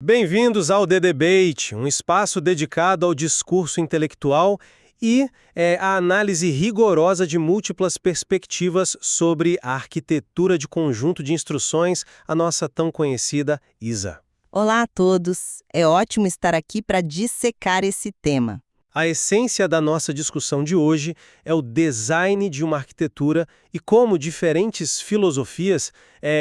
Bem-vindos ao The Debate, um espaço dedicado ao discurso intelectual e à análise rigorosa de múltiplas perspectivas sobre a arquitetura de conjunto de instruções, a nossa tão conhecida ISA. Olá a todos, é ótimo estar aqui para dissecar esse tema. A essência da nossa discussão de hoje é o design de uma arquitetura e como diferentes filosofias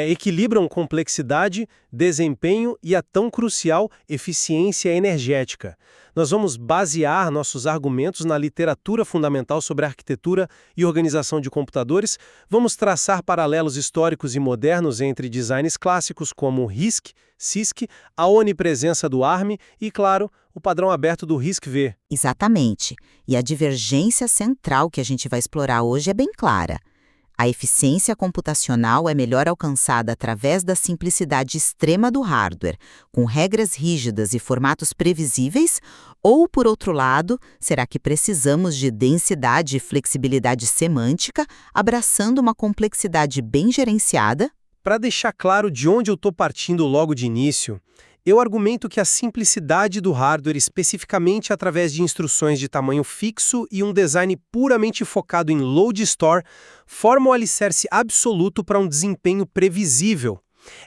equilibram complexidade, desempenho e a tão crucial eficiência energética. Nós vamos basear nossos argumentos na literatura fundamental sobre arquitetura e organização de computadores, vamos traçar paralelos históricos e modernos entre designs clássicos como RISC, CISC, a onipresença do ARM e, claro, o padrão aberto do RISC-V. Exatamente. E a divergência central que a gente vai explorar hoje é bem clara. A eficiência computacional é melhor alcançada através da simplicidade extrema do hardware, com regras rígidas e formatos previsíveis, ou, por outro lado, será que precisamos de densidade e flexibilidade semântica, abraçando uma complexidade bem gerenciada? Para deixar claro de onde eu estou partindo logo de início, eu argumento que a simplicidade do hardware, especificamente através de instruções de tamanho fixo e um design puramente focado em load store, forma o alicerce absoluto para um desempenho previsível.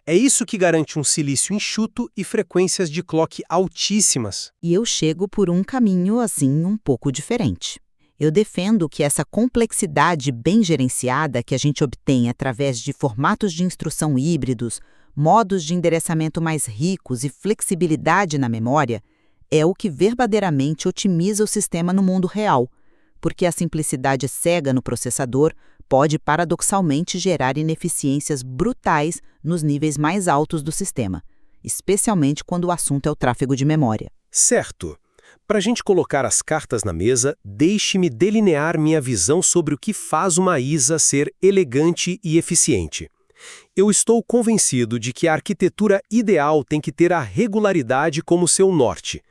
É isso que garante um silício enxuto e frequências de clock altíssimas. E eu chego por um caminho, assim, um pouco diferente. Eu defendo que essa complexidade bem gerenciada que a gente obtém através de formatos de instrução híbridos, modos de endereçamento mais ricos e flexibilidade na memória é o que verdadeiramente otimiza o sistema no mundo real, porque a simplicidade cega no processador pode paradoxalmente gerar ineficiências brutais nos níveis mais altos do sistema, especialmente quando o assunto é o tráfego de memória. Certo. Para a gente colocar as cartas na mesa, deixe-me delinear minha visão sobre o que faz uma ISA ser elegante e eficiente. Eu estou convencido de que a arquitetura ideal tem que ter a regularidade como seu norte.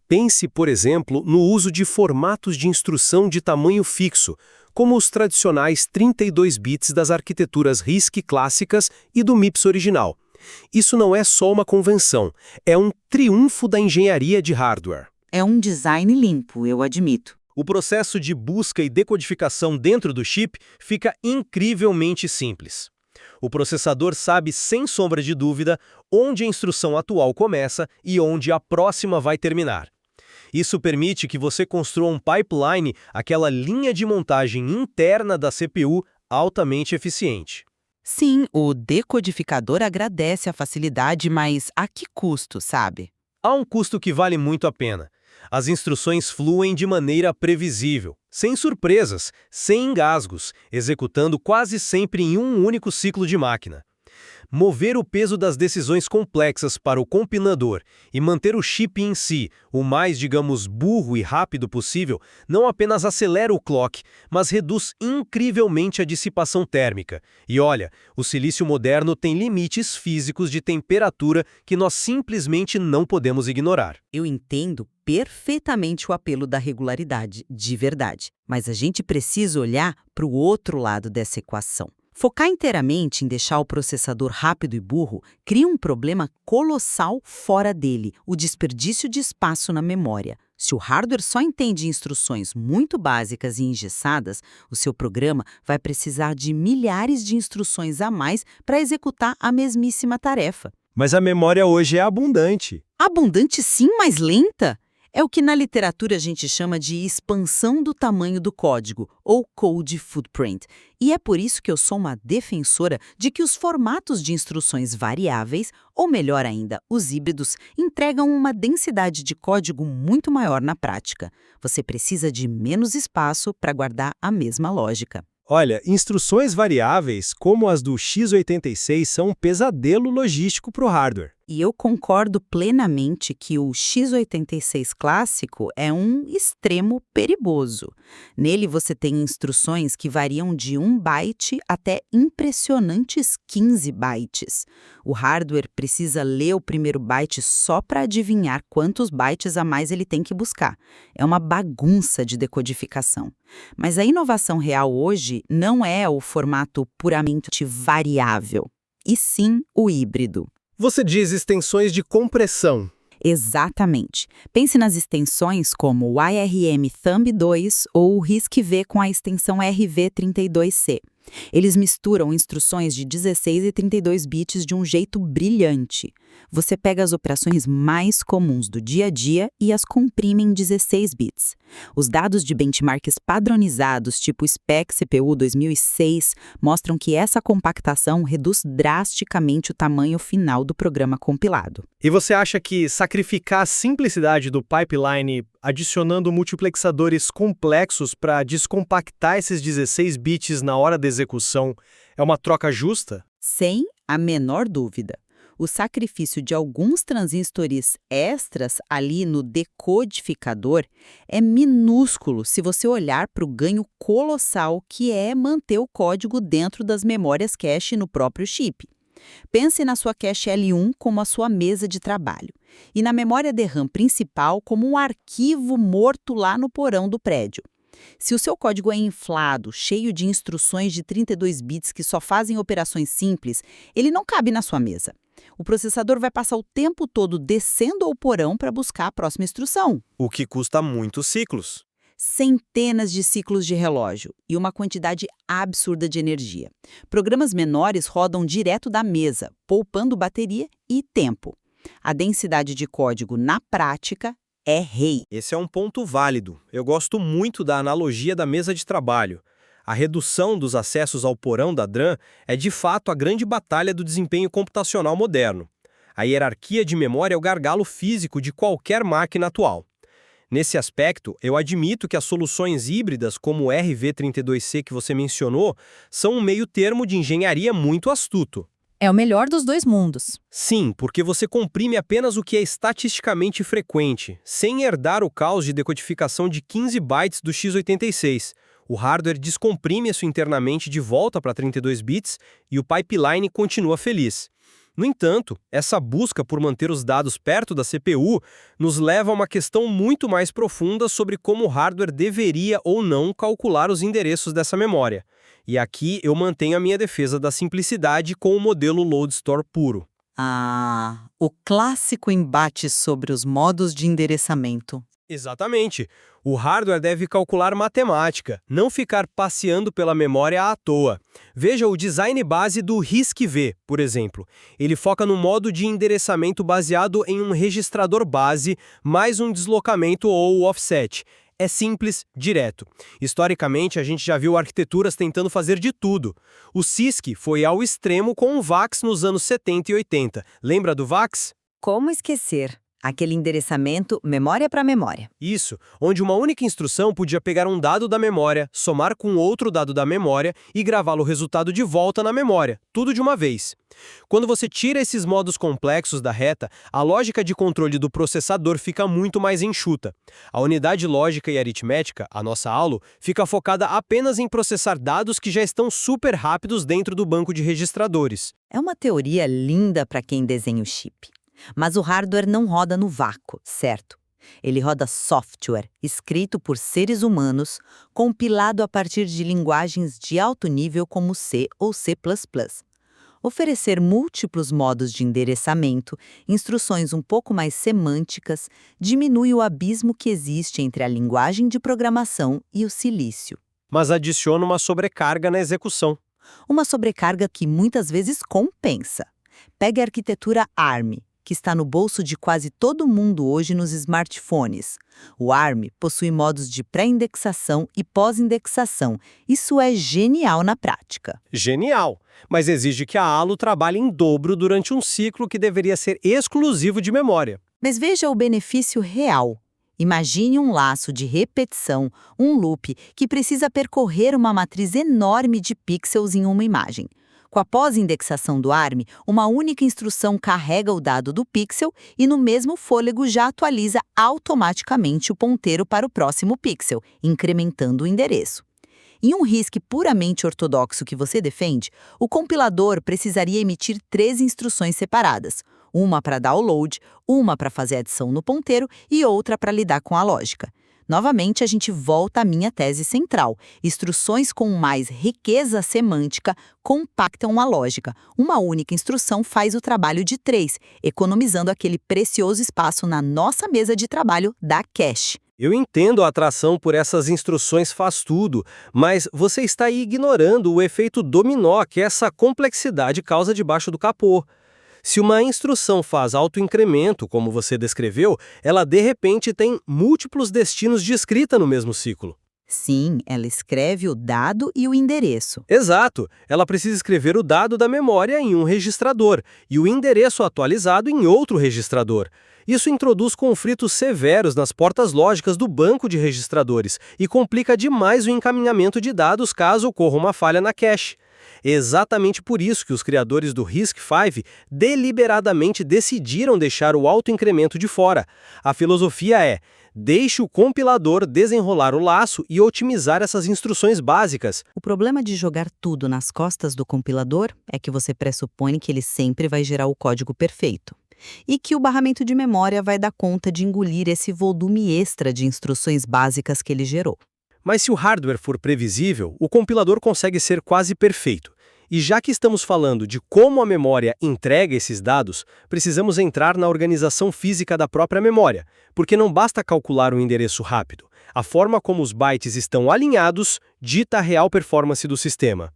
Pense, por exemplo, no uso de formatos de instrução de tamanho fixo, como os tradicionais 32 bits das arquiteturas RISC clássicas e do MIPS original. Isso não é só uma convenção, é um triunfo da engenharia de hardware. É um design limpo, eu admito. O processo de busca e decodificação dentro do chip fica incrivelmente simples. O processador sabe, sem sombra de dúvida, onde a instrução atual começa e onde a próxima vai terminar. Isso permite que você construa um pipeline, aquela linha de montagem interna da CPU, altamente eficiente. Sim, o decodificador agradece a facilidade, mas a que custo, sabe? Há um custo que vale muito a pena. As instruções fluem de maneira previsível, sem surpresas, sem engasgos, executando quase sempre em um único ciclo de máquina. Mover o peso das decisões complexas para o compilador e manter o chip em si o mais, digamos, burro e rápido possível não apenas acelera o clock, mas reduz incrivelmente a dissipação térmica. E olha, o silício moderno tem limites físicos de temperatura que nós simplesmente não podemos ignorar. Eu entendo perfeitamente o apelo da regularidade, de verdade. Mas a gente precisa olhar para o outro lado dessa equação. Focar inteiramente em deixar o processador rápido e burro cria um problema colossal fora dele, o desperdício de espaço na memória. Se o hardware só entende instruções muito básicas e engessadas, o seu programa vai precisar de milhares de instruções a mais para executar a mesmíssima tarefa. Mas a memória hoje é abundante. Abundante sim, mas lenta? É o que na literatura a gente chama de expansão do tamanho do código, ou code footprint. E é por isso que eu sou uma defensora de que os formatos de instruções variáveis, ou melhor ainda, os híbridos, entregam uma densidade de código muito maior na prática. Você precisa de menos espaço para guardar a mesma lógica. Olha, instruções variáveis, como as do x86, são um pesadelo logístico para o hardware. E eu concordo plenamente que o x86 clássico é um extremo perigoso. Nele você tem instruções que variam de 1 byte até impressionantes 15 bytes. O hardware precisa ler o primeiro byte só para adivinhar quantos bytes a mais ele tem que buscar. É uma bagunça de decodificação. Mas a inovação real hoje não é o formato puramente variável, e sim o híbrido. Você diz extensões de compressão. Exatamente. Pense nas extensões como o IRM Thumb 2 ou o RISC-V com a extensão RV32C. Eles misturam instruções de 16 e 32 bits de um jeito brilhante. Você pega as operações mais comuns do dia a dia e as comprime em 16 bits. Os dados de benchmarks padronizados, tipo SPEC CPU 2006, mostram que essa compactação reduz drasticamente o tamanho final do programa compilado. E você acha que sacrificar a simplicidade do pipeline adicionando multiplexadores complexos para descompactar esses 16 bits na hora da execução é uma troca justa? Sem a menor dúvida. O sacrifício de alguns transistores extras ali no decodificador é minúsculo se você olhar para o ganho colossal que é manter o código dentro das memórias cache no próprio chip. Pense na sua cache L1 como a sua mesa de trabalho e na memória DRAM principal como um arquivo morto lá no porão do prédio. Se o seu código é inflado, cheio de instruções de 32 bits que só fazem operações simples, ele não cabe na sua mesa. O processador vai passar o tempo todo descendo ao porão para buscar a próxima instrução. O que custa muitos ciclos. Centenas de ciclos de relógio e uma quantidade absurda de energia. Programas menores rodam direto da mesa, poupando bateria e tempo. A densidade de código, na prática, é rei. Esse é um ponto válido. Eu gosto muito da analogia da mesa de trabalho. A redução dos acessos ao porão da DRAM é de fato a grande batalha do desempenho computacional moderno. A hierarquia de memória é o gargalo físico de qualquer máquina atual. Nesse aspecto, eu admito que as soluções híbridas, como o RV32C que você mencionou, são um meio termo de engenharia muito astuto. É o melhor dos dois mundos. Sim, porque você comprime apenas o que é estatisticamente frequente, sem herdar o caos de decodificação de 15 bytes do x86. O hardware descomprime isso internamente de volta para 32 bits e o pipeline continua feliz. No entanto, essa busca por manter os dados perto da CPU nos leva a uma questão muito mais profunda sobre como o hardware deveria ou não calcular os endereços dessa memória. E aqui eu mantenho a minha defesa da simplicidade com o modelo Load Store puro. O clássico embate sobre os modos de endereçamento. Exatamente. O hardware deve calcular matemática, não ficar passeando pela memória à toa. Veja o design base do RISC-V, por exemplo. Ele foca no modo de endereçamento baseado em um registrador base, mais um deslocamento ou offset. É simples, direto. Historicamente, a gente já viu arquiteturas tentando fazer de tudo. O CISC foi ao extremo com o VAX nos anos 70 e 80. Lembra do VAX? Como esquecer? Aquele endereçamento memória para memória. Isso, onde uma única instrução podia pegar um dado da memória, somar com outro dado da memória e gravar o resultado de volta na memória, tudo de uma vez. Quando você tira esses modos complexos da reta, a lógica de controle do processador fica muito mais enxuta. A unidade lógica e aritmética, a nossa ALU, fica focada apenas em processar dados que já estão super rápidos dentro do banco de registradores. É uma teoria linda para quem desenha o chip. Mas o hardware não roda no vácuo, certo? Ele roda software, escrito por seres humanos, compilado a partir de linguagens de alto nível como C ou C++. Oferecer múltiplos modos de endereçamento, instruções um pouco mais semânticas, diminui o abismo que existe entre a linguagem de programação e o silício. Mas adiciona uma sobrecarga na execução. Uma sobrecarga que muitas vezes compensa. Pegue a arquitetura ARM, que está no bolso de quase todo mundo hoje nos smartphones. O ARM possui modos de pré-indexação e pós-indexação. Isso é genial na prática. Genial! Mas exige que a ALU trabalhe em dobro durante um ciclo que deveria ser exclusivo de memória. Mas veja o benefício real. Imagine um laço de repetição, um loop, que precisa percorrer uma matriz enorme de pixels em uma imagem. Com a pós-indexação do ARM, uma única instrução carrega o dado do pixel e no mesmo fôlego já atualiza automaticamente o ponteiro para o próximo pixel, incrementando o endereço. Em um RISC puramente ortodoxo que você defende, o compilador precisaria emitir 3 instruções separadas, uma para download, uma para fazer adição no ponteiro e outra para lidar com a lógica. Novamente, a gente volta à minha tese central. Instruções com mais riqueza semântica compactam a lógica. Uma única instrução faz o trabalho de 3, economizando aquele precioso espaço na nossa mesa de trabalho da cache. Eu entendo a atração por essas instruções faz tudo, mas você está aí ignorando o efeito dominó que essa complexidade causa debaixo do capô. Se uma instrução faz autoincremento, como você descreveu, ela de repente tem múltiplos destinos de escrita no mesmo ciclo. Sim, ela escreve o dado e o endereço. Exato, ela precisa escrever o dado da memória em um registrador e o endereço atualizado em outro registrador. Isso introduz conflitos severos nas portas lógicas do banco de registradores e complica demais o encaminhamento de dados caso ocorra uma falha na cache. É exatamente por isso que os criadores do RISC-V deliberadamente decidiram deixar o autoincremento de fora. A filosofia é: deixe o compilador desenrolar o laço e otimizar essas instruções básicas. O problema de jogar tudo nas costas do compilador é que você pressupõe que ele sempre vai gerar o código perfeito. E que o barramento de memória vai dar conta de engolir esse volume extra de instruções básicas que ele gerou. Mas se o hardware for previsível, o compilador consegue ser quase perfeito. E já que estamos falando de como a memória entrega esses dados, precisamos entrar na organização física da própria memória, porque não basta calcular um endereço rápido. A forma como os bytes estão alinhados dita a real performance do sistema.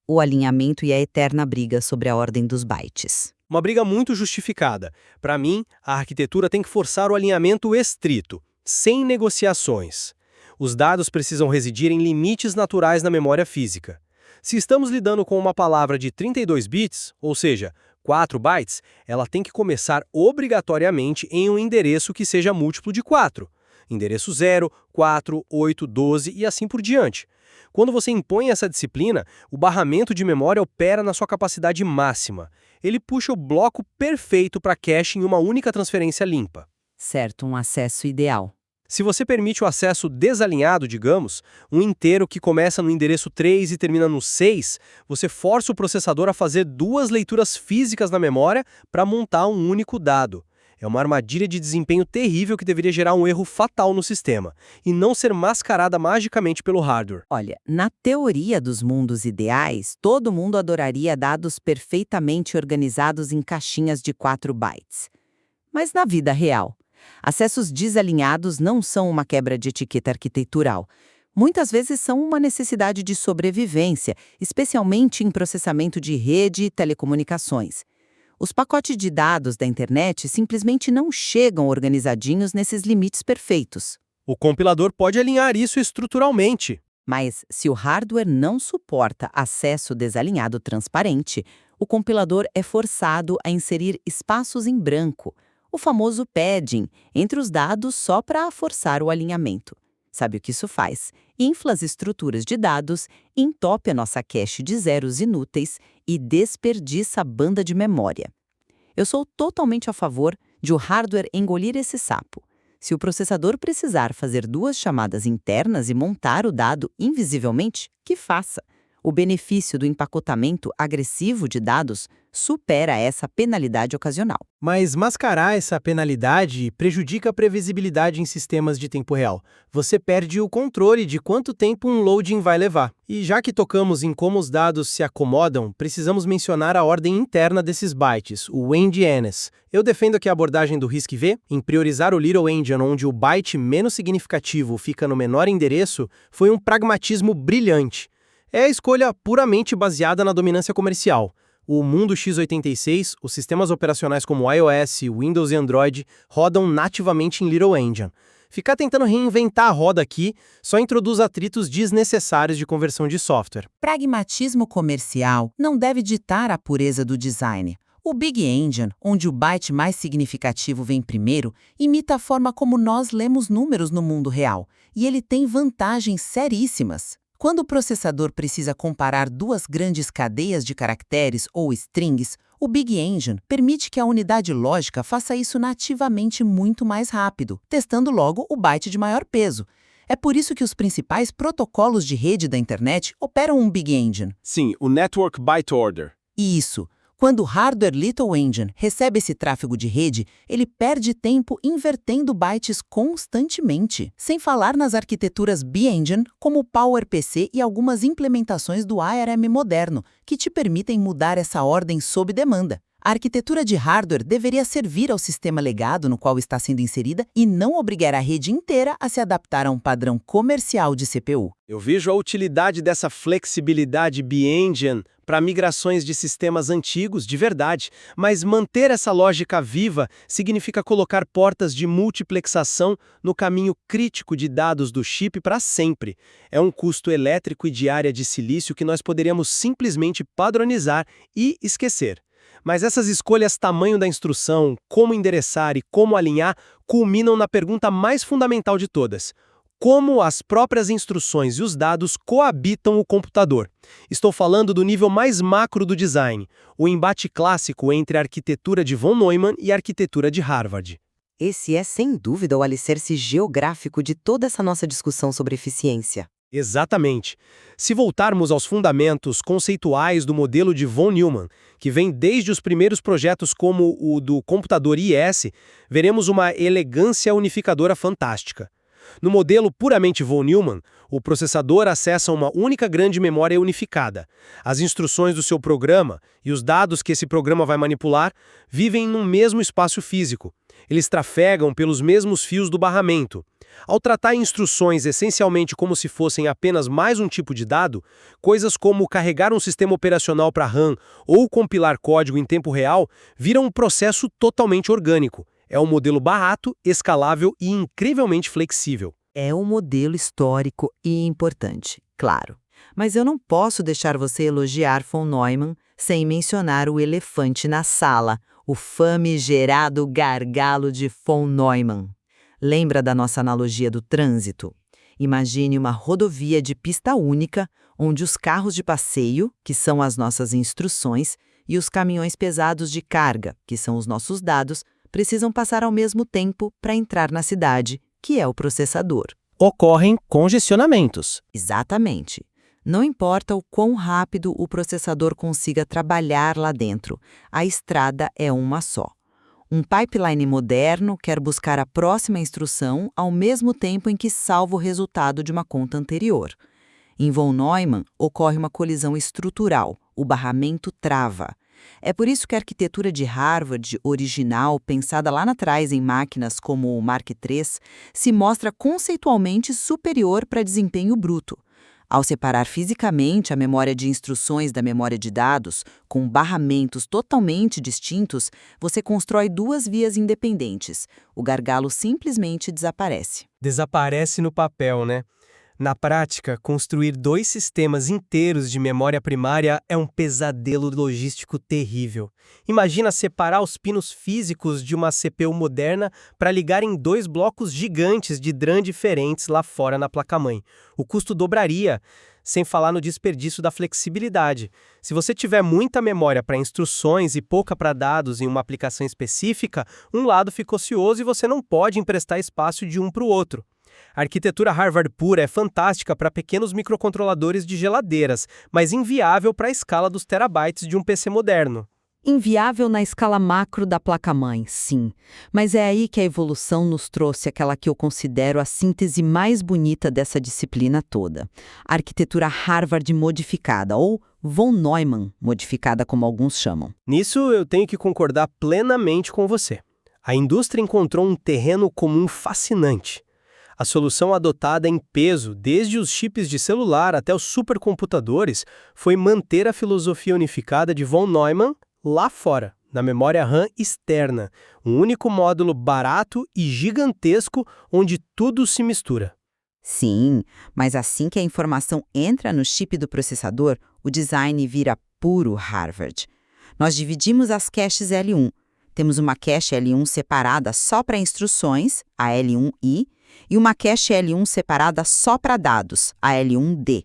O alinhamento e a eterna briga sobre a ordem dos bytes. Uma briga muito justificada. Para mim, a arquitetura tem que forçar o alinhamento estrito, sem negociações. Os dados precisam residir em limites naturais na memória física. Se estamos lidando com uma palavra de 32 bits, ou seja, 4 bytes, ela tem que começar obrigatoriamente em um endereço que seja múltiplo de 4. Endereço 0, 4, 8, 12 e assim por diante. Quando você impõe essa disciplina, o barramento de memória opera na sua capacidade máxima. Ele puxa o bloco perfeito para cache em uma única transferência limpa. Certo, um acesso ideal. Se você permite o acesso desalinhado, digamos, um inteiro que começa no endereço 3 e termina no 6, você força o processador a fazer 2 leituras físicas na memória para montar um único dado. É uma armadilha de desempenho terrível que deveria gerar um erro fatal no sistema, e não ser mascarada magicamente pelo hardware. Olha, na teoria dos mundos ideais, todo mundo adoraria dados perfeitamente organizados em caixinhas de 4 bytes. Mas na vida real, acessos desalinhados não são uma quebra de etiqueta arquitetural. Muitas vezes são uma necessidade de sobrevivência, especialmente em processamento de rede e telecomunicações. Os pacotes de dados da internet simplesmente não chegam organizadinhos nesses limites perfeitos. O compilador pode alinhar isso estruturalmente. Mas, se o hardware não suporta acesso desalinhado transparente, o compilador é forçado a inserir espaços em branco, o famoso padding, entre os dados só para forçar o alinhamento. Sabe o que isso faz? Infla as estruturas de dados, entope a nossa cache de zeros inúteis e desperdiça a banda de memória. Eu sou totalmente a favor de o hardware engolir esse sapo. Se o processador precisar fazer 2 chamadas internas e montar o dado invisivelmente, que faça. O benefício do empacotamento agressivo de dados supera essa penalidade ocasional. Mas mascarar essa penalidade prejudica a previsibilidade em sistemas de tempo real. Você perde o controle de quanto tempo um loading vai levar. E já que tocamos em como os dados se acomodam, precisamos mencionar a ordem interna desses bytes, o end-NS. Eu defendo aqui a abordagem do RISC-V, em priorizar o Little Endian, onde o byte menos significativo fica no menor endereço, foi um pragmatismo brilhante. É a escolha puramente baseada na dominância comercial. O mundo x86, os sistemas operacionais como iOS, Windows e Android rodam nativamente em Little Endian. Ficar tentando reinventar a roda aqui só introduz atritos desnecessários de conversão de software. Pragmatismo comercial não deve ditar a pureza do design. O Big Endian, onde o byte mais significativo vem primeiro, imita a forma como nós lemos números no mundo real, e ele tem vantagens seríssimas. Quando o processador precisa comparar 2 grandes cadeias de caracteres ou strings, o Big Endian permite que a unidade lógica faça isso nativamente muito mais rápido, testando logo o byte de maior peso. É por isso que os principais protocolos de rede da internet operam um Big Endian. Sim, o Network Byte Order. Isso. Quando o hardware Little Engine recebe esse tráfego de rede, ele perde tempo invertendo bytes constantemente, sem falar nas arquiteturas B-Engine, como o PowerPC e algumas implementações do ARM moderno, que te permitem mudar essa ordem sob demanda. A arquitetura de hardware deveria servir ao sistema legado no qual está sendo inserida e não obrigar a rede inteira a se adaptar a um padrão comercial de CPU. Eu vejo a utilidade dessa flexibilidade B-Engine para migrações de sistemas antigos, de verdade, mas manter essa lógica viva significa colocar portas de multiplexação no caminho crítico de dados do chip para sempre. É um custo elétrico e de área de silício que nós poderíamos simplesmente padronizar e esquecer. Mas essas escolhas tamanho da instrução, como endereçar e como alinhar, culminam na pergunta mais fundamental de todas: como as próprias instruções e os dados coabitam o computador? Estou falando do nível mais macro do design, o embate clássico entre a arquitetura de von Neumann e a arquitetura de Harvard. Esse é, sem dúvida, o alicerce geográfico de toda essa nossa discussão sobre eficiência. Exatamente. Se voltarmos aos fundamentos conceituais do modelo de von Neumann, que vem desde os primeiros projetos como o do computador IS, veremos uma elegância unificadora fantástica. No modelo puramente von Neumann, o processador acessa uma única grande memória unificada. As instruções do seu programa e os dados que esse programa vai manipular vivem num mesmo espaço físico. Eles trafegam pelos mesmos fios do barramento. Ao tratar instruções essencialmente como se fossem apenas mais um tipo de dado, coisas como carregar um sistema operacional para RAM ou compilar código em tempo real viram um processo totalmente orgânico. É um modelo barato, escalável e incrivelmente flexível. É um modelo histórico e importante, claro. Mas eu não posso deixar você elogiar von Neumann sem mencionar o elefante na sala, o famigerado gargalo de von Neumann. Lembra da nossa analogia do trânsito? Imagine uma rodovia de pista única, onde os carros de passeio, que são as nossas instruções, e os caminhões pesados de carga, que são os nossos dados, precisam passar ao mesmo tempo para entrar na cidade, que é o processador. Ocorrem congestionamentos. Exatamente. Não importa o quão rápido o processador consiga trabalhar lá dentro, a estrada é uma só. Um pipeline moderno quer buscar a próxima instrução ao mesmo tempo em que salva o resultado de uma conta anterior. Em von Neumann, ocorre uma colisão estrutural, o barramento trava. É por isso que a arquitetura de Harvard, original, pensada lá atrás em máquinas como o Mark III, se mostra conceitualmente superior para desempenho bruto. Ao separar fisicamente a memória de instruções da memória de dados, com barramentos totalmente distintos, você constrói duas vias independentes. O gargalo simplesmente desaparece. Desaparece no papel, né? Na prática, construir dois sistemas inteiros de memória primária é um pesadelo logístico terrível. Imagina separar os pinos físicos de uma CPU moderna para ligar em dois blocos gigantes de DRAM diferentes lá fora na placa-mãe. O custo dobraria, sem falar no desperdício da flexibilidade. Se você tiver muita memória para instruções e pouca para dados em uma aplicação específica, um lado fica ocioso e você não pode emprestar espaço de um para o outro. A arquitetura Harvard pura é fantástica para pequenos microcontroladores de geladeiras, mas inviável para a escala dos terabytes de um PC moderno. Inviável na escala macro da placa-mãe, sim. Mas é aí que a evolução nos trouxe aquela que eu considero a síntese mais bonita dessa disciplina toda. A arquitetura Harvard modificada, ou von Neumann modificada, como alguns chamam. Nisso eu tenho que concordar plenamente com você. A indústria encontrou um terreno comum fascinante. A solução adotada em peso, desde os chips de celular até os supercomputadores, foi manter a filosofia unificada de von Neumann lá fora, na memória RAM externa, um único módulo barato e gigantesco onde tudo se mistura. Sim, mas assim que a informação entra no chip do processador, o design vira puro Harvard. Nós dividimos as caches L1. Temos uma cache L1 separada só para instruções, a L1I, e uma cache L1 separada só para dados, a L1D.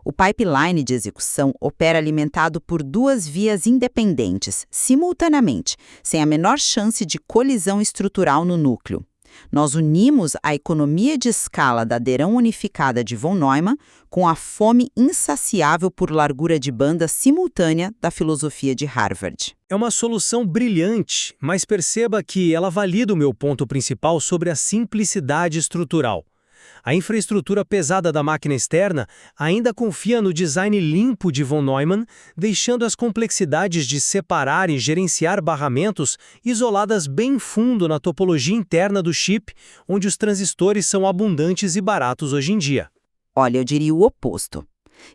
O pipeline de execução opera alimentado por duas vias independentes, simultaneamente, sem a menor chance de colisão estrutural no núcleo. Nós unimos a economia de escala da Aderão unificada de von Neumann com a fome insaciável por largura de banda simultânea da filosofia de Harvard. É uma solução brilhante, mas perceba que ela valida o meu ponto principal sobre a simplicidade estrutural. A infraestrutura pesada da máquina externa ainda confia no design limpo de von Neumann, deixando as complexidades de separar e gerenciar barramentos isoladas bem fundo na topologia interna do chip, onde os transistores são abundantes e baratos hoje em dia. Olha, eu diria o oposto.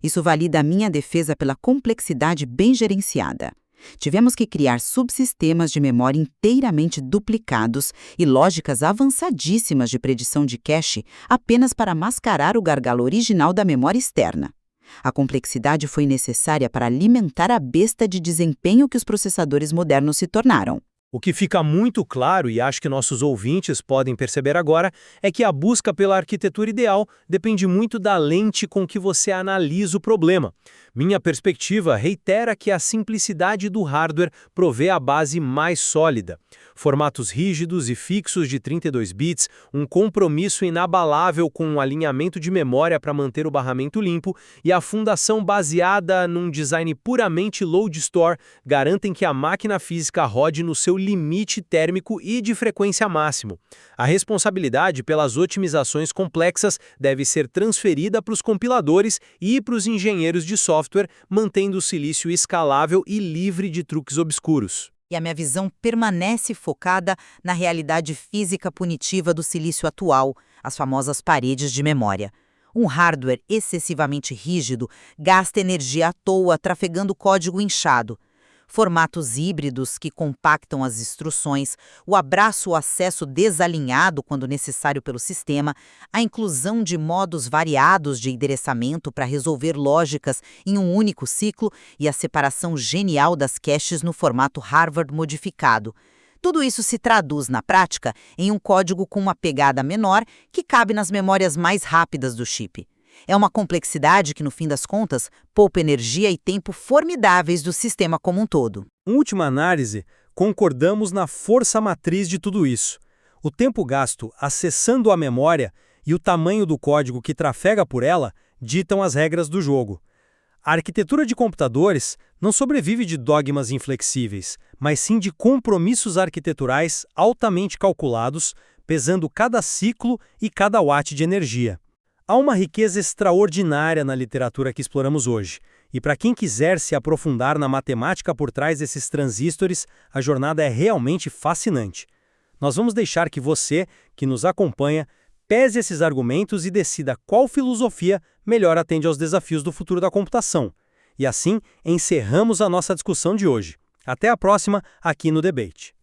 Isso valida a minha defesa pela complexidade bem gerenciada. Tivemos que criar subsistemas de memória inteiramente duplicados e lógicas avançadíssimas de predição de cache apenas para mascarar o gargalo original da memória externa. A complexidade foi necessária para alimentar a besta de desempenho que os processadores modernos se tornaram. O que fica muito claro, e acho que nossos ouvintes podem perceber agora, é que a busca pela arquitetura ideal depende muito da lente com que você analisa o problema. Minha perspectiva reitera que a simplicidade do hardware provê a base mais sólida. Formatos rígidos e fixos de 32 bits, um compromisso inabalável com um alinhamento de memória para manter o barramento limpo e a fundação baseada num design puramente load store garantem que a máquina física rode no seu limite térmico e de frequência máximo. A responsabilidade pelas otimizações complexas deve ser transferida para os compiladores e para os engenheiros de software, mantendo o silício escalável e livre de truques obscuros. E a minha visão permanece focada na realidade física punitiva do silício atual, as famosas paredes de memória. Um hardware excessivamente rígido gasta energia à toa trafegando código inchado. Formatos híbridos que compactam as instruções, o abraço ou acesso desalinhado quando necessário pelo sistema, a inclusão de modos variados de endereçamento para resolver lógicas em um único ciclo e a separação genial das caches no formato Harvard modificado. Tudo isso se traduz, na prática, em um código com uma pegada menor que cabe nas memórias mais rápidas do chip. É uma complexidade que, no fim das contas, poupa energia e tempo formidáveis do sistema como um todo. Em última análise, concordamos na força matriz de tudo isso. O tempo gasto acessando a memória e o tamanho do código que trafega por ela ditam as regras do jogo. A arquitetura de computadores não sobrevive de dogmas inflexíveis, mas sim de compromissos arquiteturais altamente calculados, pesando cada ciclo e cada watt de energia. Há uma riqueza extraordinária na literatura que exploramos hoje, e para quem quiser se aprofundar na matemática por trás desses transistores, a jornada é realmente fascinante. Nós vamos deixar que você, que nos acompanha, pese esses argumentos e decida qual filosofia melhor atende aos desafios do futuro da computação. E assim, encerramos a nossa discussão de hoje. Até a próxima, aqui no Debate.